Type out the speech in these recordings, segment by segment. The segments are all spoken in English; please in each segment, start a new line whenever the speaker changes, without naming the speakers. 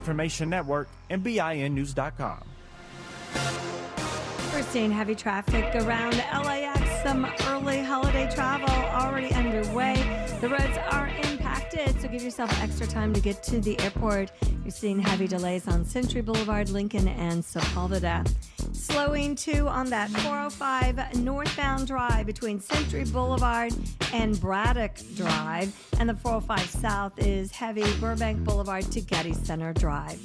Information Network and BINnews.com.
We're seeing heavy traffic around LAX. Some early holiday travel already underway. The roads are impacted, so give yourself extra time to get to the airport. You're seeing heavy delays on Century Boulevard, Lincoln, and Sepulveda. Slowing too on that 405 northbound drive between Century Boulevard and Braddock Drive. And the 405 south is heavy Burbank Boulevard to Getty Center Drive.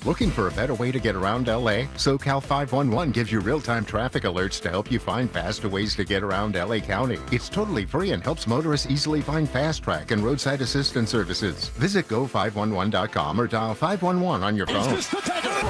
Looking for a better way to get around LA? SoCal 511 gives you real-time traffic alerts to help you find faster ways to get around LA County. It's totally free and helps motorists easily find fast track and roadside assistance services. Visit go511.com or dial 511 on your phone.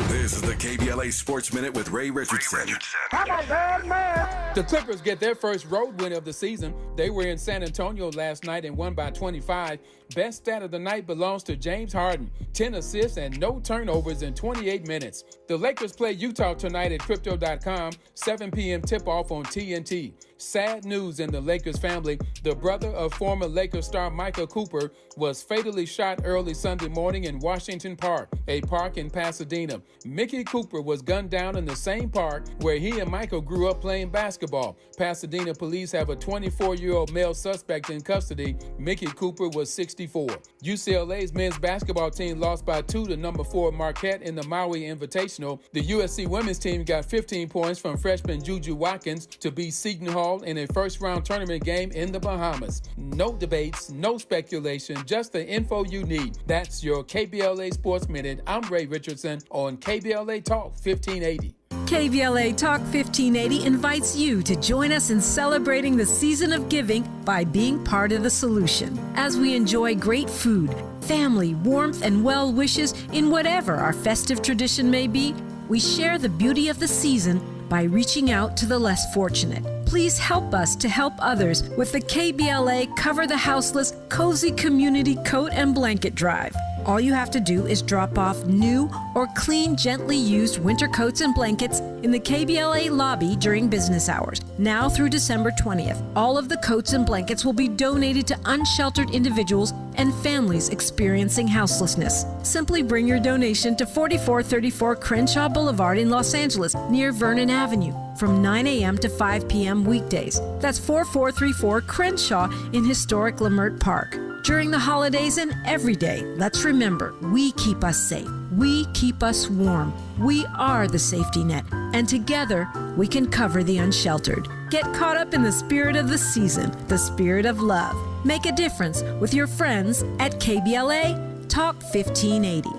This is the KBLA Sports Minute with Ray Richardson.
I'm a bad man.
The Clippers get their first road win of the season. They were in San Antonio last night and won by 25. Best stat of the night belongs to James Harden. 10 assists and no turnovers in 28 minutes. The Lakers play Utah tonight at Crypto.com, 7 p.m. tip-off on TNT. Sad news in the Lakers family. The brother of former Lakers star Michael Cooper was fatally shot early Sunday morning in Washington Park, a park in Pasadena. Mickey Cooper was gunned down in the same park where he and Michael grew up playing basketball. Pasadena police have a 24-year-old male suspect in custody. Mickey Cooper was 64. UCLA's men's basketball team lost by 2 to number 4 Marquette in the Maui Invitational. The USC women's team got 15 points from freshman Juju Watkins to beat Seton Hall in a first-round tournament game in the Bahamas. No debates, no speculation, just the info you need. That's your KBLA Sports Minute. I'm Ray Richardson on KBLA Talk 1580.
KBLA Talk 1580 invites you to join us in celebrating the season of giving by being part of the solution. As we enjoy great food, family, warmth, and well wishes in whatever our festive tradition may be, we share the beauty of the season by reaching out to the less fortunate. Please help us to help others with the KBLA Cover the Houseless Cozy Community Coat and Blanket Drive. All you have to do is drop off new or clean, gently used winter coats and blankets in the KBLA lobby during business hours, now through December 20th. All of the coats and blankets will be donated to unsheltered individuals and families experiencing houselessness. Simply bring your donation to 4434 Crenshaw Boulevard in Los Angeles, near Vernon Avenue, from 9 a.m. to 5 p.m. weekdays. That's 4434 Crenshaw in historic Leimert Park. During the holidays and every day, let's remember, we keep us safe. We keep us warm. We are the safety net. And together, we can cover the unsheltered. Get caught up in the spirit of the season, the spirit of love. Make a difference with your friends at KBLA Talk 1580.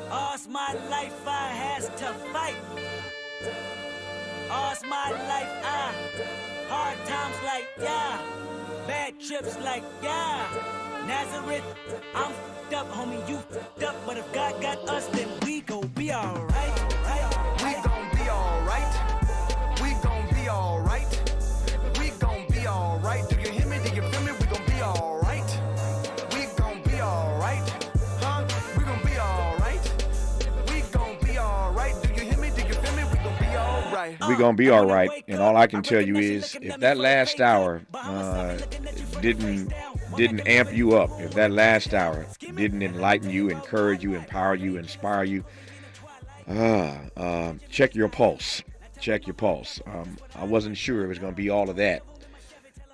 All's my life I has to fight. All's my life hard times like bad trips like Nazareth, I'm f***ed up, homie, you f***ed up, but if God got us, then we gon' be alright.
We gon' be alright. We gon' be alright. We gon' be alright. Do you hear me? Do you feel me? We gon' be alright. We gon' be alright. Huh? We gon' be alright. We gon' be alright. Do you hear me? Do you feel me? We gon' be alright.
We're going to be all right, and all I can tell you is if that last hour didn't amp you up, if that last hour didn't enlighten you, encourage you, empower you, inspire you, check your pulse. Check your pulse. I wasn't sure it was going to be all of that,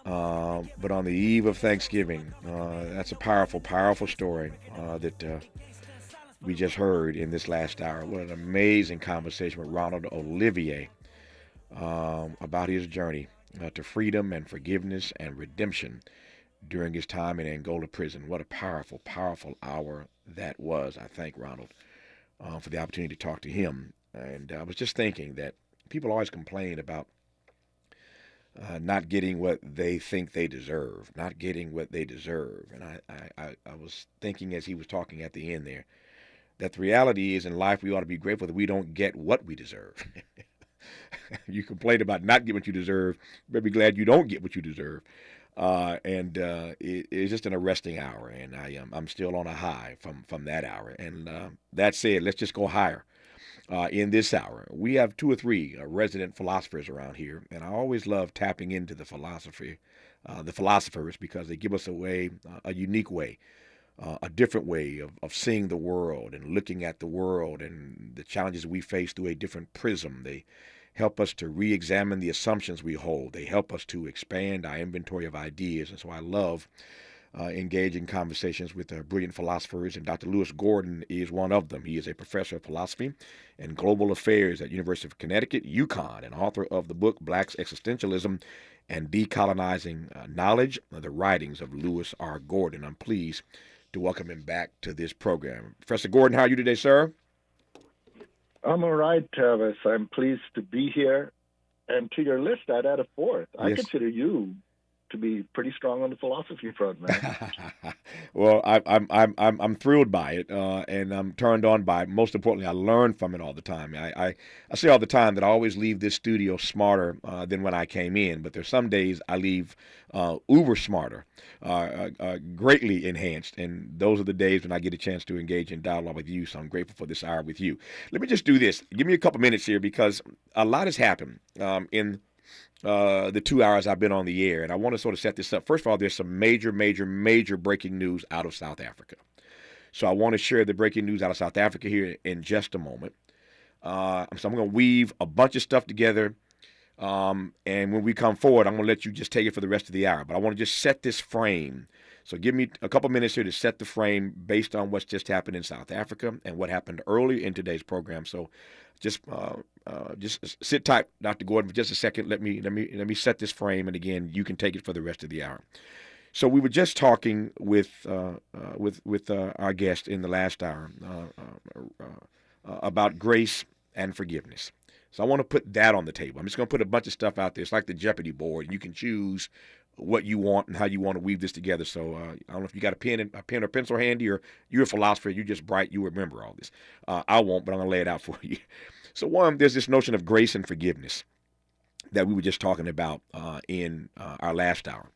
but on the eve of Thanksgiving, that's a powerful, powerful story that we just heard in this last hour. What an amazing conversation with Ronald Olivier about his journey to freedom and forgiveness and redemption during his time in Angola prison. What a powerful, powerful hour that was. I thank Ronald for the opportunity to talk to him. And I was just thinking that people always complain about not getting what they think they deserve, not getting what they deserve. And I was thinking as he was talking at the end there, that the reality is in life we ought to be grateful that we don't get what we deserve. You complain about not getting what you deserve, but be glad you don't get what you deserve. It's just an arresting hour, and I'm still on a high from that hour. And that said, let's just go higher in this hour. We have 2 or 3 resident philosophers around here, and I always love tapping into the philosophy the philosophers, because they give us a unique way, a different way of seeing the world and looking at the world and the challenges we face through a different prism. They help us to re-examine the assumptions we hold. They help us to expand our inventory of ideas. And so I love engaging conversations with brilliant philosophers, and Dr. Lewis Gordon is one of them. He is a professor of philosophy and global affairs at University of Connecticut, UConn, and author of the book Black's Existentialism and Decolonizing Knowledge, the writings of Lewis R. Gordon. I'm pleased to welcome him back to this program. Professor Gordon, how are you today, sir?
I'm all right, Tavis. I'm pleased to be here. And to your list, I'd add a fourth. I consider you to be pretty strong on the philosophy front, man.
Well, I'm thrilled by it, and I'm turned on by it. Most importantly, I learn from it all the time. I say all the time that I always leave this studio smarter than when I came in, but there's some days I leave uber smarter, greatly enhanced, and those are the days when I get a chance to engage in dialogue with you, so I'm grateful for this hour with you. Let me just do this. Give me a couple minutes here, because a lot has happened in the 2 hours I've been on the air, and I want to sort of set this up. First of all, there's some major breaking news out of South Africa. So I want to share the breaking news out of South Africa here in just a moment. So I'm going to weave a bunch of stuff together, and when we come forward, I'm going to let you just take it for the rest of the hour. But I want to just set this frame. So give me a couple minutes here to set the frame based on what's just happened in South Africa and what happened early in today's program. So just sit tight, Dr. Gordon, for just a second. Let me set this frame, and again, you can take it for the rest of the hour. So we were just talking with our guest in the last hour about grace and forgiveness. So I want to put that on the table. I'm just going to put a bunch of stuff out there. It's like the Jeopardy board. You can choose what you want and how you want to weave this together. So I don't know if you got a pen or pencil handy, or you're a philosopher, you're just bright, you remember all this. I won't, but I'm going to lay it out for you. So one, there's this notion of grace and forgiveness that we were just talking about in our last hour.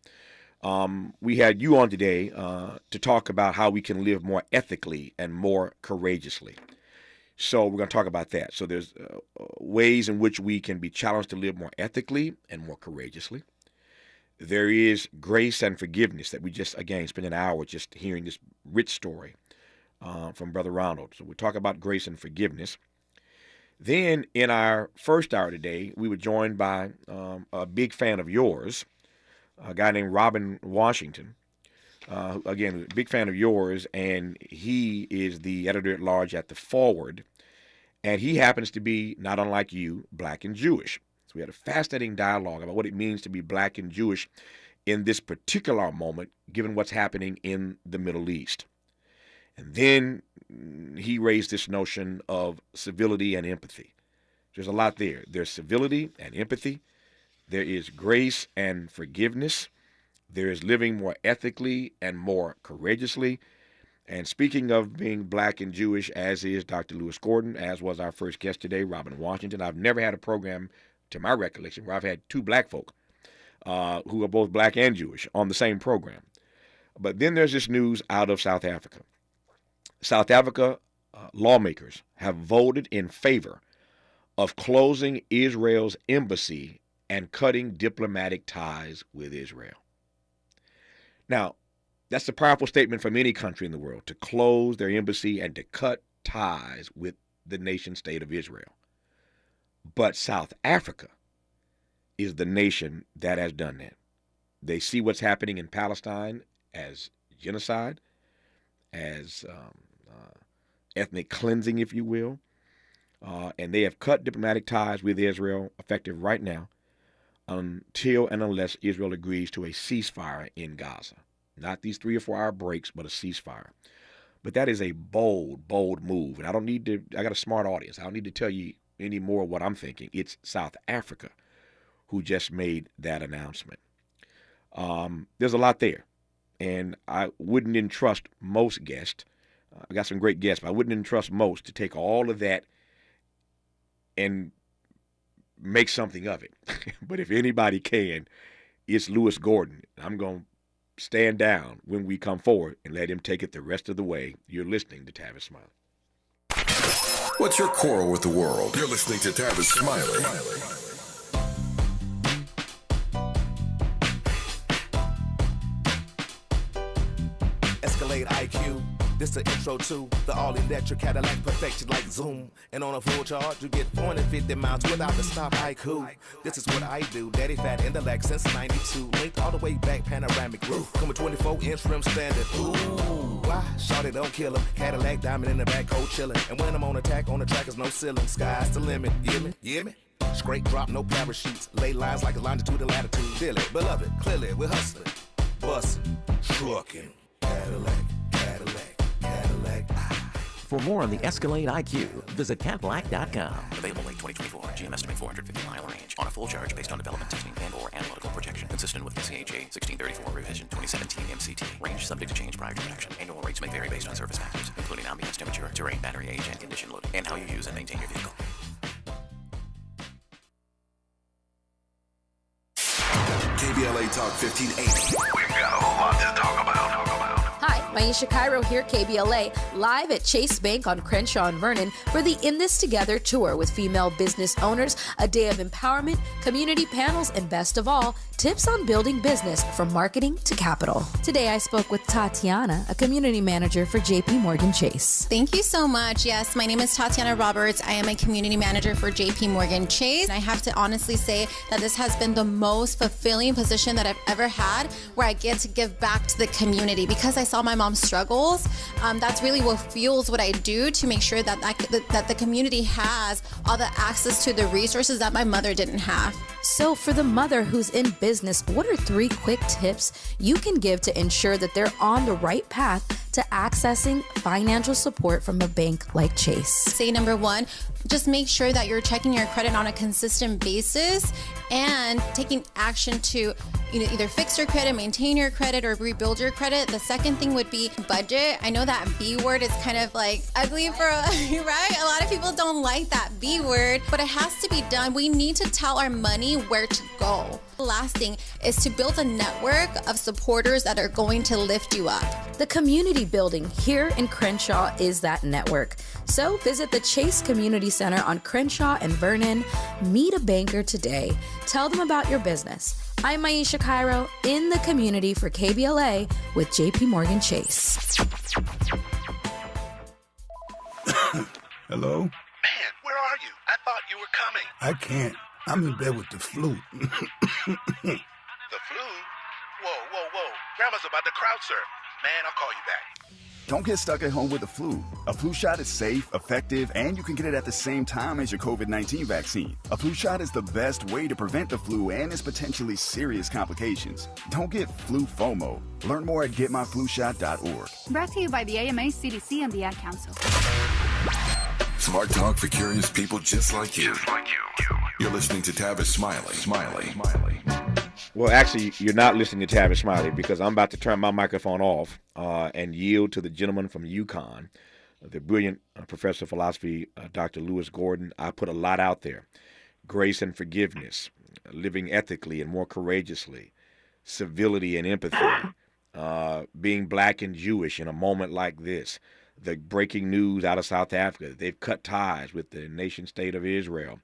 We had you on today to talk about how we can live more ethically and more courageously. So we're going to talk about that. So there's ways in which we can be challenged to live more ethically and more courageously. There is grace and forgiveness that we just, again, spent an hour just hearing this rich story from Brother Ronald. So we'll talk about grace and forgiveness. Then in our first hour today, we were joined by a big fan of yours, a guy named Robin Washington. Again, a big fan of yours, and he is the editor-at-large at The Forward, and he happens to be, not unlike you, black and Jewish. So we had a fascinating dialogue about what it means to be black and Jewish in this particular moment, given what's happening in the Middle East. And then he raised this notion of civility and empathy. There's a lot there. There's civility and empathy. There is grace and forgiveness. There is living more ethically and more courageously. And speaking of being black and Jewish, as is Dr. Lewis Gordon, as was our first guest today, Robin Washington. I've never had a program, to my recollection, where I've had two black folk who are both black and Jewish on the same program. But then there's this news out of South Africa. South Africa lawmakers have voted in favor of closing Israel's embassy and cutting diplomatic ties with Israel. Now, that's a powerful statement from any country in the world, to close their embassy and to cut ties with the nation state of Israel. But South Africa is the nation that has done that. They see what's happening in Palestine as genocide, as ethnic cleansing, if you will. And they have cut diplomatic ties with Israel, effective right now, until and unless Israel agrees to a ceasefire in Gaza. Not these 3 or 4 hour breaks, but a ceasefire. But that is a bold, bold move. And I got a smart audience. I don't need to tell you any more what I'm thinking. It's South Africa who just made that announcement. There's a lot there. And I wouldn't entrust most guests. I got some great guests, but I wouldn't entrust most to take all of that and make something of it. But if anybody can, it's Lewis Gordon. I'm going to stand down when we come forward and let him take it the rest of the way. You're listening to Tavis Smiley.
What's your quarrel with the world? You're listening to Tavis Smiley.
Escalade IQ. This the intro to the all-electric Cadillac, perfection like Zoom. And on a full charge, you get 450 miles without the stop. Haiku. This is what I do. Daddy fat intellect since 92. Linked all the way back, panoramic roof. Come with 24-inch rim standard. Ooh, why? Shawty don't kill him. Cadillac diamond in the back, cold chillin'. And when I'm on attack, on the track is no ceiling. Sky's the limit. You hear me? You hear me? Straight drop, no parachutes. Lay lines like a longitude and latitude. Feel it, beloved, clearly, we're hustling. Bustin', truckin'. Cadillac, Cadillac, Cadillac.
For more on the Escalade IQ, visit Cadillac.com. Available late 2024. GM estimate 450-mile range. On a full charge based on development testing and/or analytical projection. Consistent with SCHA 1634 revision 2017 MCT. Range subject to change prior to production. Annual rates may vary based on service factors, including ambience temperature, terrain, battery age, and condition loading, and how you use and maintain your vehicle.
KBLA Talk 1580. We've got a lot to talk about.
Hi, Maisha Cairo here, KBLA, live at Chase Bank on Crenshaw and Vernon for the In This Together tour with female business owners, a day of empowerment, community panels, and best of all, tips on building business from marketing to capital. Today I spoke with Tatiana, a community manager for JP Morgan Chase.
Thank you so much. Yes, my name is Tatiana Roberts. I am a community manager for JP Morgan Chase. I have to honestly say that this has been the most fulfilling position that I've ever had, where I get to give back to the community because I saw my mom's struggles. That's really what fuels what I do to make sure that the community has all the access to the resources that my mother didn't have.
So for the mother who's in business, what are 3 quick tips you can give to ensure that they're on the right path to accessing financial support from a bank like Chase?
Say number 1, just make sure that you're checking your credit on a consistent basis and taking action to either fix your credit, maintain your credit, or rebuild your credit. The second thing would be budget. I know that B word is kind of like ugly for, right? A lot of people don't like that B word, but it has to be done. We need to tell our money where to go. The last thing is to build a network of supporters that are going to lift you up.
The community building here in Crenshaw is that network. So visit the Chase Community Center on Crenshaw and Vernon. Meet a banker today. Tell them about your business. I'm Maisha Cairo in the community for KBLA with JP Morgan Chase.
Hello?
Man, where are you? I thought you were coming.
I can't. I'm in bed with the flu.
The flu? Whoa. Grandma's about to crowd surf. Man, I'll call you back.
Don't get stuck at home with the flu. A flu shot is safe, effective, and you can get it at the same time as your COVID-19 vaccine. A flu shot is the best way to prevent the flu and its potentially serious complications. Don't get flu FOMO. Learn more at getmyflushot.org.
Brought to you by the AMA, CDC, and the Ad Council.
Smart talk for curious people just like you. You're listening to Tavis Smiley.
Well, actually, you're not listening to Tavis Smiley because I'm about to turn my microphone off and yield to the gentleman from UConn, the brilliant professor of philosophy, Dr. Lewis Gordon. I put a lot out there. Grace and forgiveness, living ethically and more courageously, civility and empathy, being black and Jewish in a moment like this, the breaking news out of South Africa. They've cut ties with the nation state of Israel.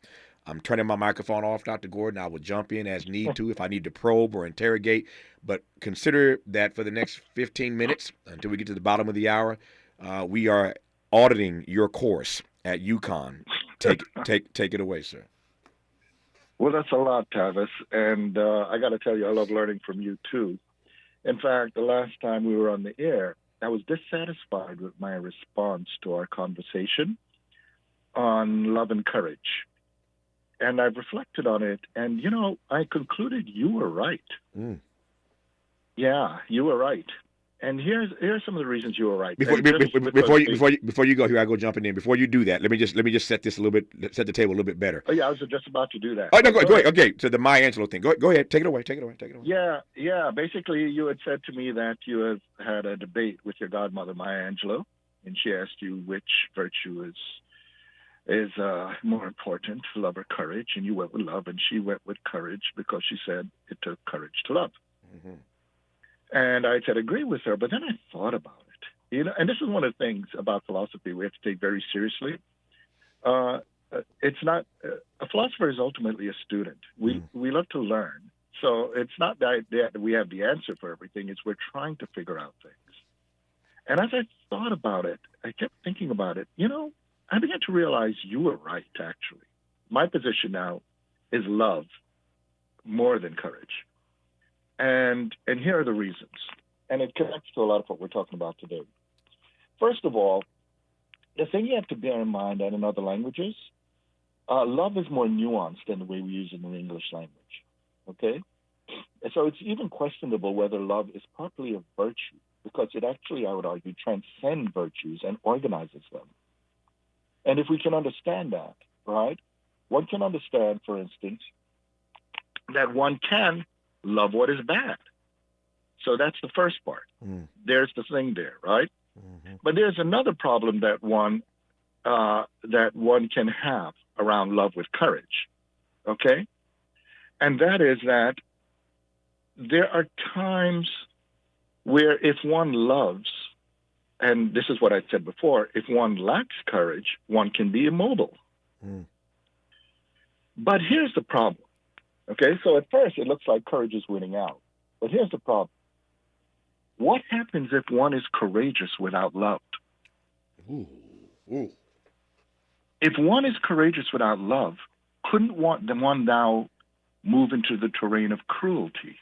I'm turning my microphone off, Dr. Gordon. I will jump in as need to if I need to probe or interrogate. But consider that for the next 15 minutes until we get to the bottom of the hour, we are auditing your course at UConn. Take it away, sir.
Well, that's a lot, Tavis. And I got to tell you, I love learning from you, too. In fact, the last time we were on the air, I was dissatisfied with my response to our conversation on love and courage. And I've reflected on it, and, I concluded you were right. Yeah, you were right. And here's some of the reasons you were right.
Before you go here, I go jumping in. Before you do that, let me just set this a little bit, set the table a little bit better.
Oh yeah, I was just about to do that.
Oh no, go ahead. Okay, so the Maya Angelou thing. Go ahead, take it away.
Yeah. Basically, you had said to me that you have had a debate with your godmother, Maya Angelou, and she asked you which virtue is more important, love or courage, and you went with love, and she went with courage because she said it took courage to love. Mm-hmm. And I said, agree with her, but then I thought about it. And this is one of the things about philosophy we have to take very seriously. It's not a philosopher is ultimately a student. We love to learn, so it's not that we have the answer for everything. It's we're trying to figure out things. And as I thought about it, I kept thinking about it. I began to realize you were right, actually. My position now is love more than courage. And here are the reasons. And it connects to a lot of what we're talking about today. First of all, the thing you have to bear in mind that in other languages, love is more nuanced than the way we use it in the English language. Okay? And so it's even questionable whether love is properly a virtue, because it actually, I would argue, transcends virtues and organizes them. And if we can understand that, right, one can understand, for instance, that one can love what is bad. So that's the first part. There's the thing there, right? But there's another problem that one can have around love with courage, okay? And that is that there are times where if one loves, and this is what I said before, if one lacks courage, one can be immobile. But here's the problem, okay? So at first it looks like courage is winning out. But here's the problem. What happens if one is courageous without love? If one is courageous without love, couldn't one now move into the terrain of cruelty?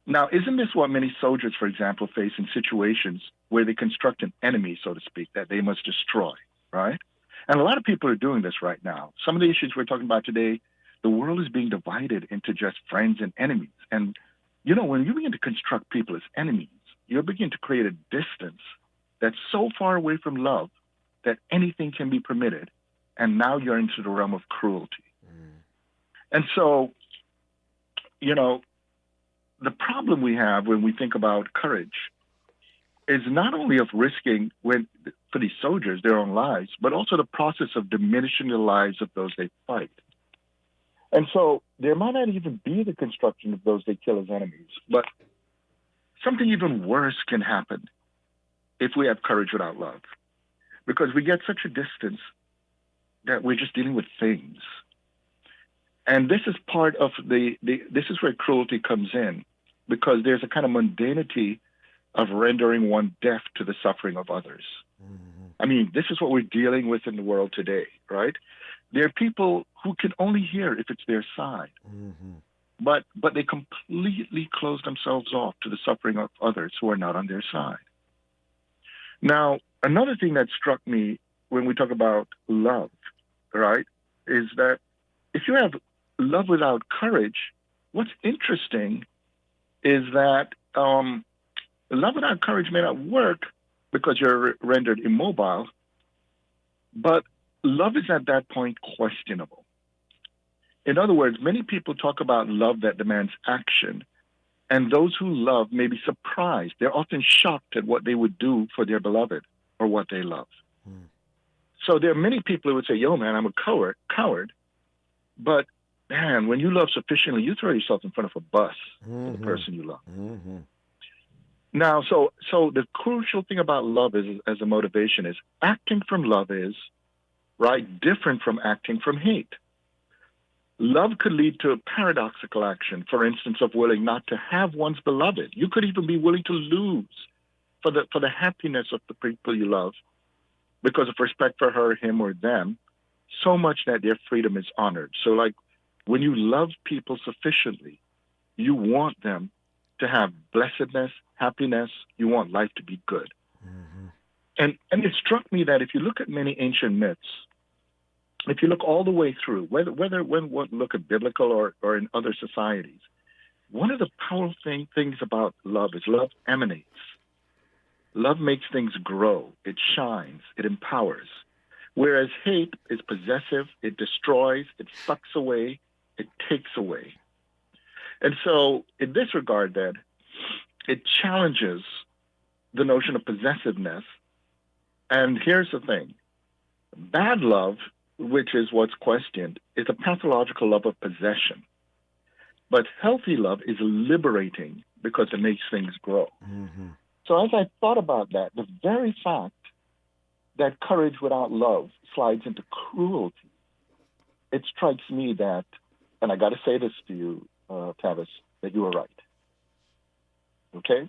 Now, isn't this what many soldiers, for example, face in situations where they construct an enemy, so to speak, that they must destroy, right? And a lot of people are doing this right now. Some of the issues we're talking about today, the world is being divided into just friends and enemies. And, when you begin to construct people as enemies, you begin to create a distance that's so far away from love that anything can be permitted. And now you're into the realm of cruelty. And so, the problem we have when we think about courage is not only of risking for these soldiers their own lives, but also the process of diminishing the lives of those they fight. And so there might not even be the construction of those they kill as enemies, but something even worse can happen if we have courage without love, because we get such a distance that we're just dealing with things. And this is part of this is where cruelty comes in, because there's a kind of mundanity of rendering one deaf to the suffering of others. I mean, this is what we're dealing with in the world today, right? There are people who can only hear if it's their side, but they completely close themselves off to the suffering of others who are not on their side. Now, another thing that struck me when we talk about love, right, is that if you have love without courage, what's interesting is that love without courage may not work because you're rendered immobile, but love is at that point questionable. In other words, many people talk about love that demands action, and those who love may be surprised. They're often shocked at what they would do for their beloved or what they love. So there are many people who would say, yo, man, I'm a coward. But, man, when you love sufficiently, you throw yourself in front of a bus for the person you love. Now, so the crucial thing about love is, as a motivation, is acting from love is, right, different from acting from hate. Love could lead to a paradoxical action, for instance, of willing not to have one's beloved. You could even be willing to lose for the happiness of the people you love because of respect for her, him, or them, so much that their freedom is honored. So, like, when you love people sufficiently, you want them to have blessedness, happiness. You want life to be good. And it struck me that if you look at many ancient myths, if you look all the way through, whether when we look at biblical or in other societies, one of the powerful things about love is love emanates. Love makes things grow. It shines. It empowers. Whereas hate is possessive. It destroys. It sucks away. It takes away. And so in this regard, then, it challenges the notion of possessiveness. And here's the thing. Bad love, which is what's questioned, is a pathological love of possession. But healthy love is liberating because it makes things grow. So as I thought about that, the very fact that courage without love slides into cruelty, it strikes me that, and I got to say this to you, Tavis, that you are right. Okay?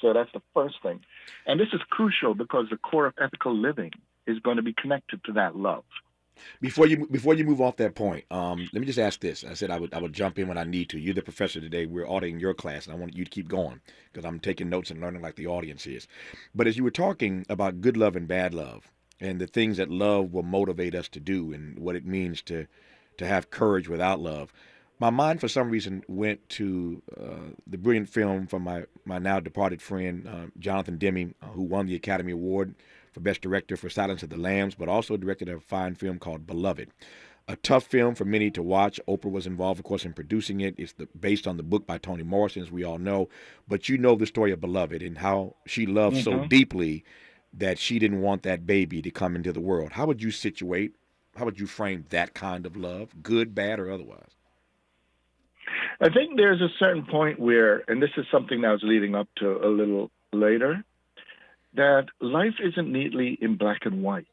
So that's the first thing. And this is crucial because the core of ethical living is going to be connected to that love.
Before you move off that point, let me just ask this. I said I would jump in when I need to. You're the professor today. We're auditing your class, and I want you to keep going because I'm taking notes and learning like the audience is. But as you were talking about good love and bad love, and the things that love will motivate us to do, and what it means to have courage without love, my mind for some reason went to the brilliant film from my now departed friend Jonathan Demme, who won the Academy Award for Best Director for Silence of the Lambs, but also directed a fine film called Beloved. A tough film for many to watch. Oprah was involved, of course, in producing it. It's based on the book by Toni Morrison, as we all know. But you know the story of Beloved and how she loved so deeply that she didn't want that baby to come into the world. How would you frame that kind of love, good, bad, or otherwise?
I think there's a certain point where, and this is something that was leading up to a little later, that life isn't neatly in black and white.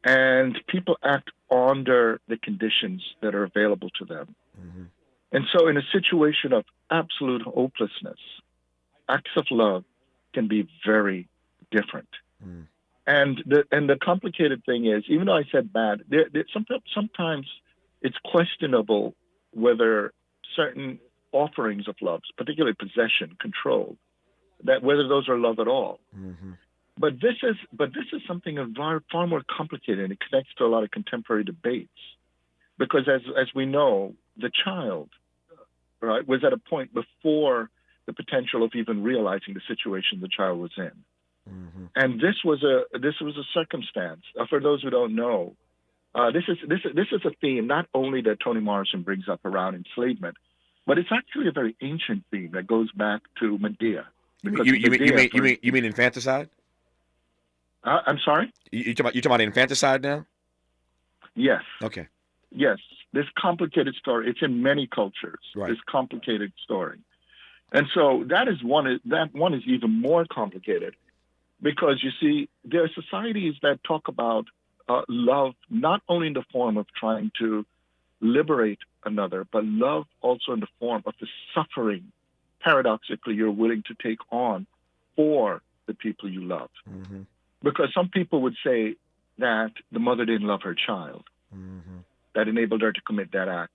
And people act under the conditions that are available to them. And so in a situation of absolute hopelessness, acts of love can be very different. And the complicated thing is, even though I said bad, sometimes it's questionable whether certain offerings of love, particularly possession, control, that whether those are love at all. But this is something far more complicated, and it connects to a lot of contemporary debates, because as we know, the child, right, was at a point before the potential of even realizing the situation the child was in, and this was a circumstance. For those who don't know, this is a theme not only that Toni Morrison brings up around enslavement, but it's actually a very ancient theme that goes back to Medea.
You mean infanticide?
I'm sorry?
You talking about infanticide now?
Yes.
Okay.
Yes. This complicated story. It's in many cultures.
Right.
This complicated story. And so that one is even more complicated because, you see, there are societies that talk about love not only in the form of trying to liberate another, but love also in the form of the suffering, paradoxically, you're willing to take on for the people you love. Because some people would say that the mother didn't love her child, that enabled her to commit that act.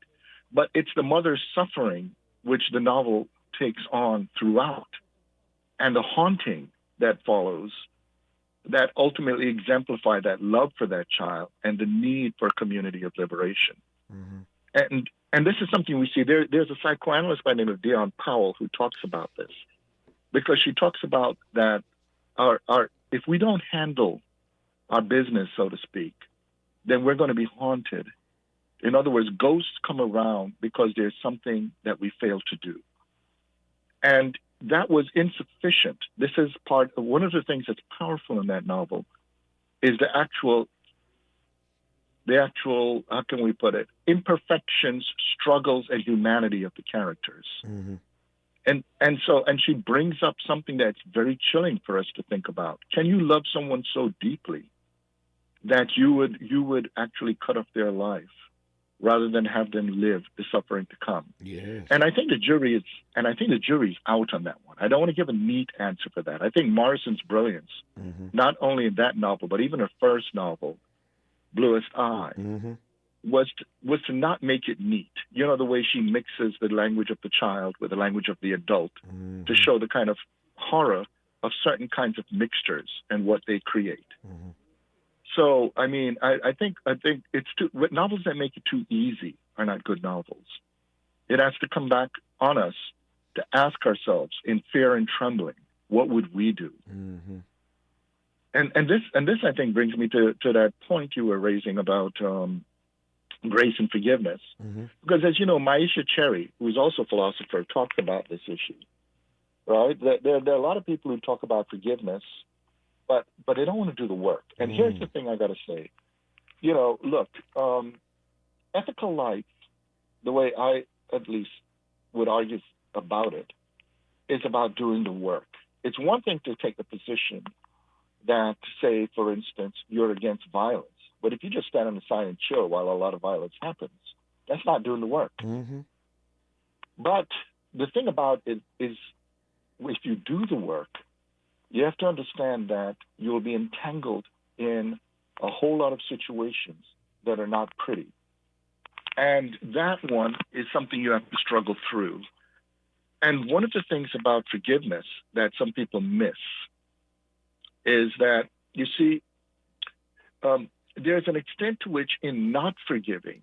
But it's the mother's suffering which the novel takes on throughout, and the haunting that follows that ultimately exemplify that love for that child and the need for a community of liberation. And this is something we see. There's a psychoanalyst by the name of Dion Powell who talks about this, because she talks about that if we don't handle our business, so to speak, then we're going to be haunted. In other words, ghosts come around because there's something that we failed to do. And that was insufficient. This is one of the things that's powerful in that novel is the actual, how can we put it, imperfections, struggles, and humanity of the characters. And she brings up something that's very chilling for us to think about. Can you love someone so deeply that you would actually cut off their life rather than have them live the suffering to come?
Yes.
And I think the jury is out on that one. I don't want to give a neat answer for that. I think Morrison's brilliance, not only in that novel, but even her first novel, Bluest Eye, was to not make it neat. You know, the way she mixes the language of the child with the language of the adult to show the kind of horror of certain kinds of mixtures and what they create. So, I mean, I think it's novels that make it too easy are not good novels. It has to come back on us to ask ourselves in fear and trembling, what would we do? And this I think brings me to that point you were raising about grace and forgiveness. Because as you know, Maisha Cherry, who is also a philosopher, talked about this issue, right? There are a lot of people who talk about forgiveness, but they don't want to do the work. And here's the thing I got to say. You know, look, ethical life, the way I at least would argue about it, is about doing the work. It's one thing to take the position that, say, for instance, you're against violence. But if you just stand on the side and chill while a lot of violence happens, that's not doing the work. But the thing about it is if you do the work, you have to understand that you'll be entangled in a whole lot of situations that are not pretty. And that one is something you have to struggle through. And one of the things about forgiveness that some people miss is that, you see, there's an extent to which in not forgiving,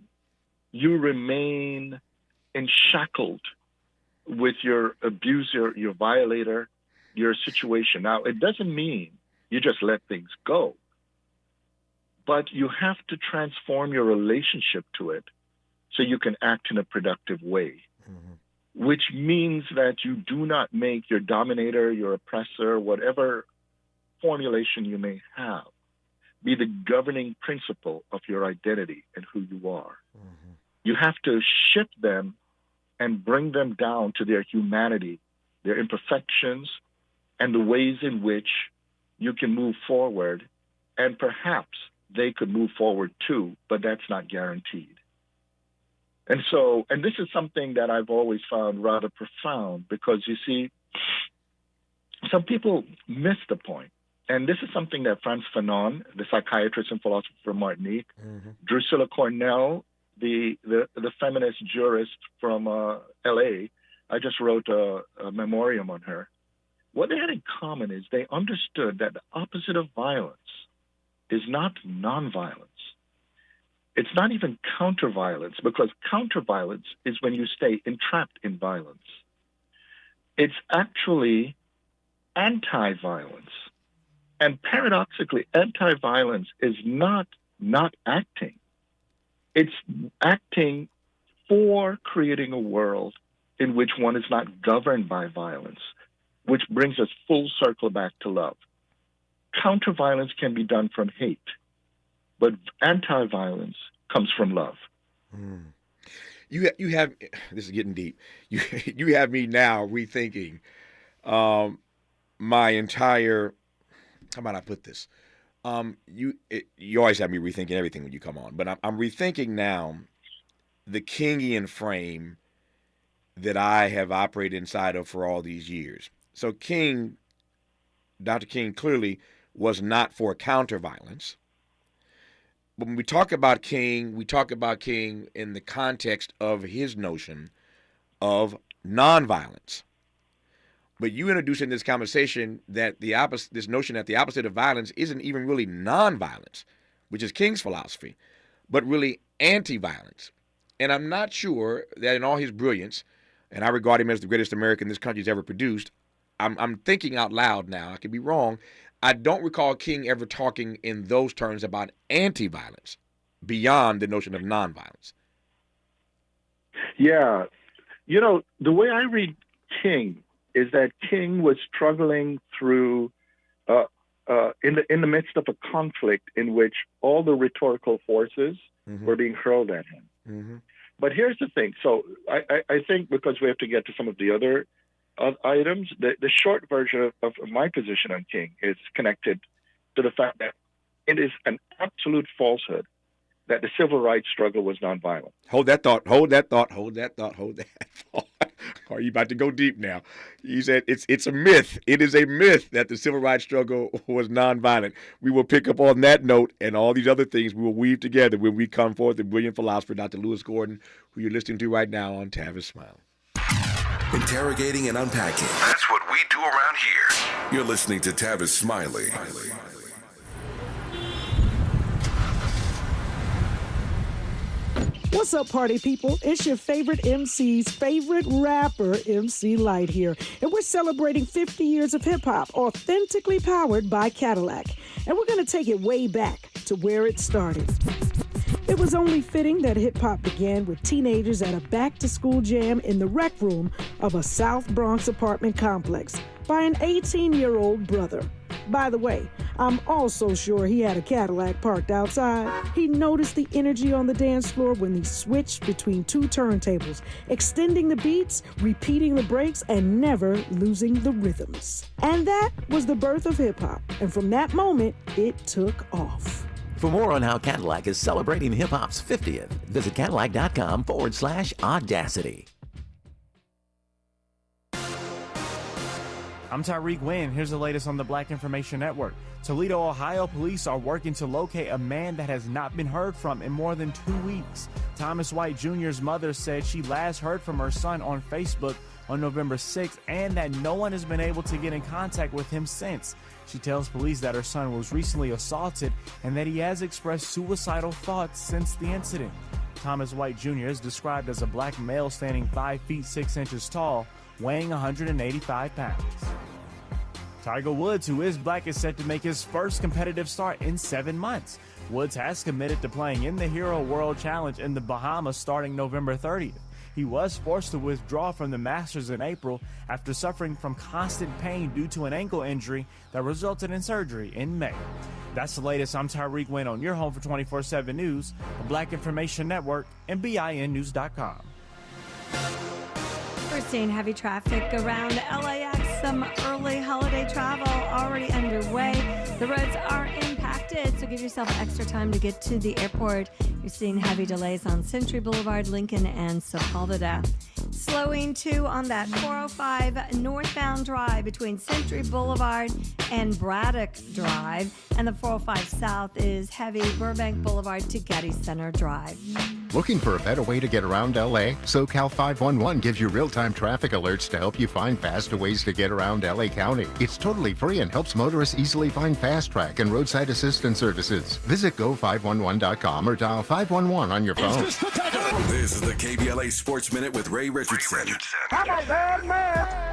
you remain enshackled with your abuser, your violator, your situation. Now, it doesn't mean you just let things go, but you have to transform your relationship to it so you can act in a productive way, which means that you do not make your dominator, your oppressor, whatever formulation you may have, be the governing principle of your identity and who you are. You have to shift them and bring them down to their humanity, their imperfections, and the ways in which you can move forward. And perhaps they could move forward too, but that's not guaranteed. And so, and this is something that I've always found rather profound, because you see, some people miss the point. And this is something that Frantz Fanon, the psychiatrist and philosopher from Martinique, Drusilla Cornell, the feminist jurist from LA, I just wrote a memoriam on her. What they had in common is they understood that the opposite of violence is not nonviolence. It's not even counter-violence, because counter-violence is when you stay entrapped in violence. It's actually anti-violence. And paradoxically, anti-violence is not acting. It's acting for creating a world in which one is not governed by violence, which brings us full circle back to love. Counter-violence can be done from hate, but anti-violence comes from love.
You have, this is getting deep. You have me now rethinking my entire, how about I put this? You always have me rethinking everything when you come on, but I'm rethinking now the Kingian frame that I have operated inside of for all these years. So Dr. King clearly was not for counter-violence. But when we talk about King, we talk about King in the context of his notion of nonviolence. But you introduced in this conversation that this notion that the opposite of violence isn't even really nonviolence, which is King's philosophy, but really anti-violence. And I'm not sure that in all his brilliance, and I regard him as the greatest American this country's ever produced, I'm thinking out loud now, I could be wrong, I don't recall King ever talking in those terms about anti-violence beyond the notion of nonviolence.
Yeah. You know, the way I read King is that King was struggling through, in the midst of a conflict in which all the rhetorical forces were being hurled at him. But here's the thing. So I think, because we have to get to some of the other items, the short version of my position on King is connected to the fact that it is an absolute falsehood that the civil rights struggle was nonviolent.
Hold that thought. Are you about to go deep now? You said it's a myth. It is a myth that the civil rights struggle was nonviolent. We will pick up on that note and all these other things we will weave together when we come forth the brilliant philosopher, Dr. Lewis Gordon, who you're listening to right now on Tavis Smiley.
Interrogating and unpacking. That's what we do around here. You're listening to Tavis Smiley.
What's up, party people? It's your favorite MC's favorite rapper, MC Light here. And we're celebrating 50 years of hip-hop, authentically powered by Cadillac. And we're going to take it way back to where it started. It was only fitting that hip-hop began with teenagers at a back-to-school jam in the rec room of a South Bronx apartment complex by an 18-year-old brother. By the way, I'm also sure he had a Cadillac parked outside. He noticed the energy on the dance floor when he switched between two turntables, extending the beats, repeating the breaks, and never losing the rhythms. And that was the birth of hip-hop. And from that moment, it took off.
For more on how Cadillac is celebrating hip-hop's 50th, visit Cadillac.com/audacity.
I'm Tyreek Wynn. Here's the latest on the Black Information Network. Toledo, Ohio police are working to locate a man that has not been heard from in more than 2 weeks. Thomas White Jr.'s mother said she last heard from her son on Facebook on November 6th and that no one has been able to get in contact with him since. She tells police that her son was recently assaulted and that he has expressed suicidal thoughts since the incident. Thomas White Jr. is described as a black male standing 5 feet 6 inches tall, weighing 185 pounds. Tiger Woods, who is black, is set to make his first competitive start in 7 months. Woods has committed to playing in the Hero World Challenge in the Bahamas starting November 30th. He was forced to withdraw from the Masters in April after suffering from constant pain due to an ankle injury that resulted in surgery in May. That's the latest. I'm Tyreek Wynn on your home for 24/7 News, the Black Information Network, and BINnews.com.
We're seeing heavy traffic around LAX. Some early holiday travel already underway. The roads are impacted, so give yourself extra time to get to the airport. You're seeing heavy delays on Century Boulevard, Lincoln, and Sepulveda. Slowing too on that 405 northbound drive between Century Boulevard and Braddock Drive. And the 405 south is heavy Burbank Boulevard to Getty Center Drive.
Looking for a better way to get around LA? SoCal 511 gives you real-time traffic alerts to help you find faster ways to get around LA County. It's totally free and helps motorists easily find fast track and roadside assistance services. Visit go511.com or dial 511 on your phone.
This is the KBLA Sports Minute with Ray Richardson.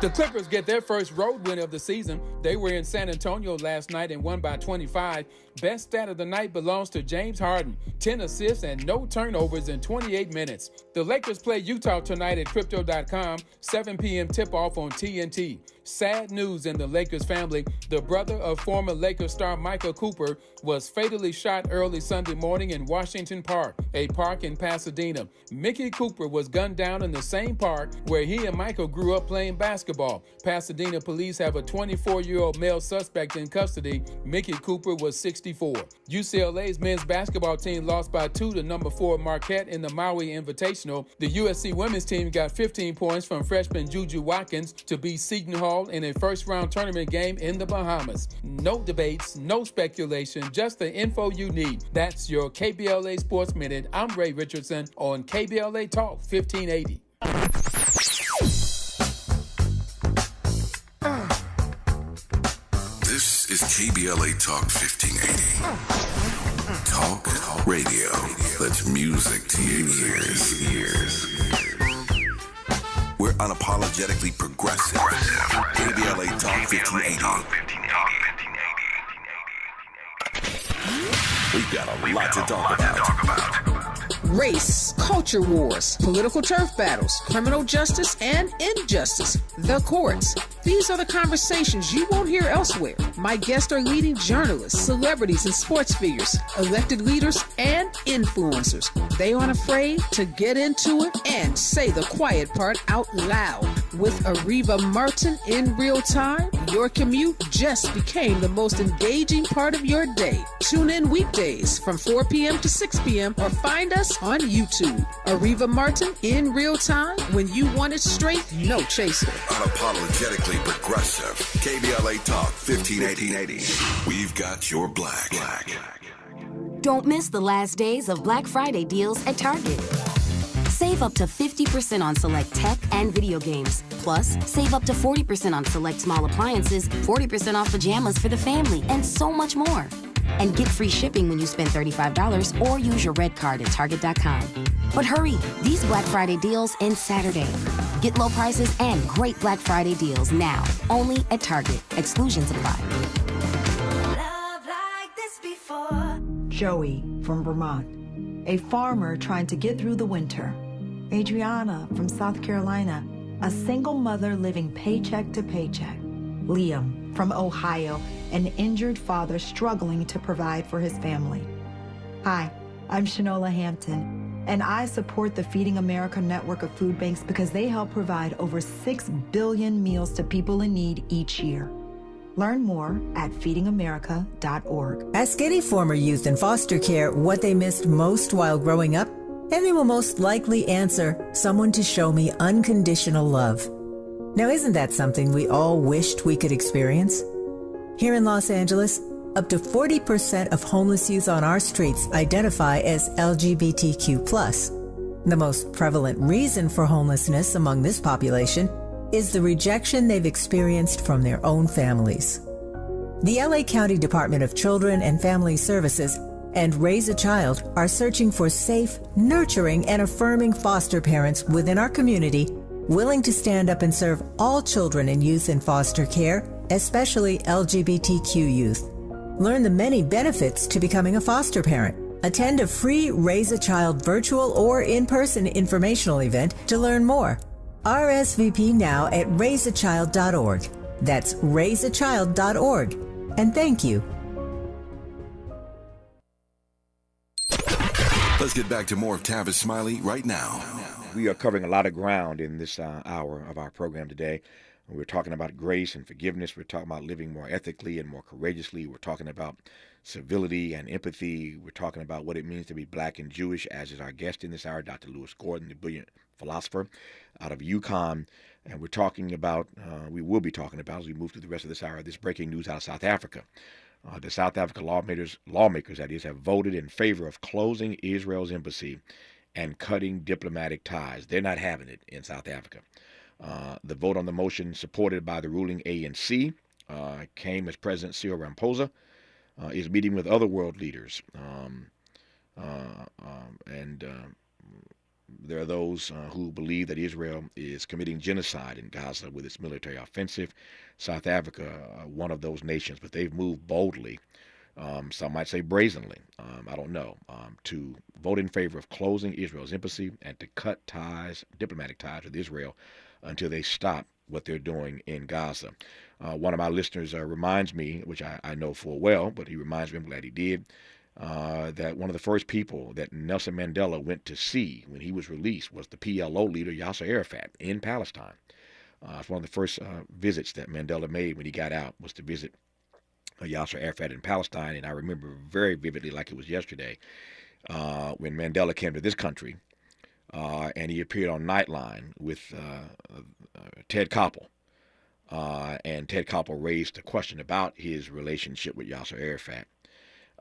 The Clippers get their first road win of the season. They were in San Antonio last night and won by 25. Best stat of the night belongs to James Harden. 10 assists and no turnovers in 28 minutes. The Lakers play Utah tonight at Crypto.com, 7 p.m. tip-off on TNT. Sad news in the Lakers family. The brother of former Lakers star Michael Cooper was fatally shot early Sunday morning in Washington Park, a park in Pasadena. Mickey Cooper was gunned down in the same park where he and Michael grew up playing basketball. Pasadena police have a 24-year-old male suspect in custody. Mickey Cooper was 64. UCLA's men's basketball team lost by 2 to number 4 Marquette in the Maui Invitational. The USC women's team got 15 points from freshman Juju Watkins to beat Seton Hall in a first-round tournament game in the Bahamas. No debates, no speculation, just the info you need. That's your KBLA Sports Minute. I'm Ray Richardson on KBLA Talk 1580.
This is KBLA Talk 1580. Talk radio. That's music to your ears. We're unapologetically progressive. KBLA Talk 1580. We've got a lot to talk about.
Race, culture wars, political turf battles, criminal justice and injustice, the courts. These are the conversations you won't hear elsewhere. My guests are leading journalists, celebrities, and sports figures, elected leaders, and influencers. They aren't afraid to get into it and say the quiet part out loud. With Ariva Martin in real time, your commute just became the most engaging part of your day. Tune in weekdays from 4 p.m. to 6 p.m. or find us on YouTube. Ariva Martin in real time, when you want it straight, no chaser.
Unapologetically progressive. KBLA Talk 1580. We've got your black.
Don't miss the last days of Black Friday deals at Target. Save up to 50% on select tech and video games. Plus, save up to 40% on select small appliances, 40% off pajamas for the family, and so much more. And get free shipping when you spend $35 or use your red card at Target.com. But hurry, these Black Friday deals end Saturday. Get low prices and great Black Friday deals now, only at Target. Exclusions apply.
Joey from Vermont, a farmer trying to get through the winter. Adriana from South Carolina, a single mother living paycheck to paycheck. Liam from Ohio, an injured father struggling to provide for his family. Hi, I'm Shanola Hampton, and I support the Feeding America network of food banks because they help provide over 6 billion meals to people in need each year. Learn more at feedingamerica.org.
Ask any former youth in foster care what they missed most while growing up, and they will most likely answer, someone to show me unconditional love. Now, isn't that something we all wished we could experience? Here in Los Angeles, up to 40% of homeless youth on our streets identify as LGBTQ+. The most prevalent reason for homelessness among this population is the rejection they've experienced from their own families. The LA County Department of Children and Family Services and Raise a Child are searching for safe, nurturing, and affirming foster parents within our community willing to stand up and serve all children and youth in foster care, especially LGBTQ youth. Learn the many benefits to becoming a foster parent. Attend a free Raise a Child virtual or in-person informational event to learn more. RSVP now at raiseachild.org. That's raiseachild.org. And thank you.
Let's get back to more of Tavis Smiley right now.
We are covering a lot of ground in this hour of our program today. We're talking about grace and forgiveness. We're talking about living more ethically and more courageously. We're talking about civility and empathy. We're talking about what it means to be black and Jewish, as is our guest in this hour, Dr. Lewis Gordon, the brilliant philosopher out of UConn. And we're talking about, we will be talking about, as we move through the rest of this hour, this breaking news out of South Africa. The South African lawmakers, that is, have voted in favor of closing Israel's embassy and cutting diplomatic ties. They're not having it in South Africa. The vote on the motion, supported by the ruling ANC, came as President Cyril Ramaphosa is meeting with other world leaders. There are those who believe that Israel is committing genocide in Gaza with its military offensive. South Africa, one of those nations, but they've moved boldly, some might say brazenly, I don't know, to vote in favor of closing Israel's embassy and to cut ties, diplomatic ties with Israel until they stop what they're doing in Gaza. One of my listeners reminds me, which I know full well, but he reminds me, I'm glad he did, that one of the first people that Nelson Mandela went to see when he was released was the PLO leader Yasser Arafat in Palestine. It's one of the first visits that Mandela made when he got out, was to visit Yasser Arafat in Palestine. And I remember very vividly, like it was yesterday, when Mandela came to this country and he appeared on Nightline with Ted Koppel. And Ted Koppel raised a question about his relationship with Yasser Arafat.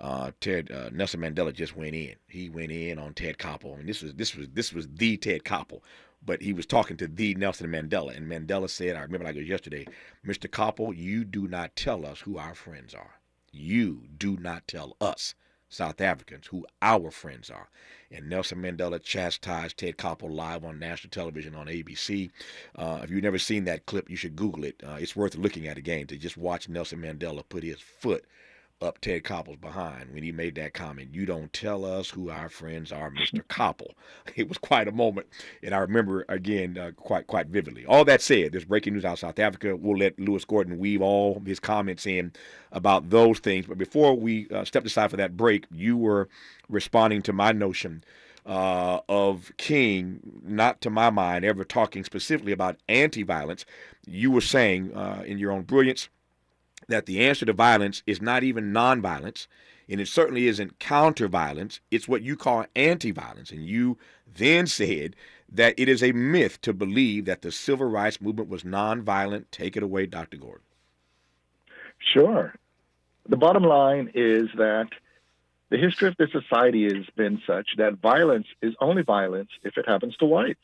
Nelson Mandela just went in. He went in on Ted Koppel, and this was the Ted Koppel, but he was talking to the Nelson Mandela, and Mandela said, I remember like it was yesterday, Mr. Koppel, you do not tell us who our friends are. You do not tell us, South Africans, who our friends are. And Nelson Mandela chastised Ted Koppel live on national television on ABC. If you've never seen that clip, you should Google it. It's worth looking at again to just watch Nelson Mandela put his foot up Ted Koppel's behind when he made that comment. You don't tell us who our friends are, Mr. Koppel. It was quite a moment, and I remember, again, quite vividly. All that said, there's breaking news out of South Africa. We'll let Lewis Gordon weave all his comments in about those things. But before we step aside for that break, you were responding to my notion of King, not to my mind, ever talking specifically about anti-violence. You were saying, in your own brilliance, that the answer to violence is not even nonviolence, and it certainly isn't counter-violence. It's what you call anti-violence. And you then said that it is a myth to believe that the civil rights movement was nonviolent. Take it away, Dr. Gordon.
Sure. The bottom line is that the history of this society has been such that violence is only violence if it happens to whites.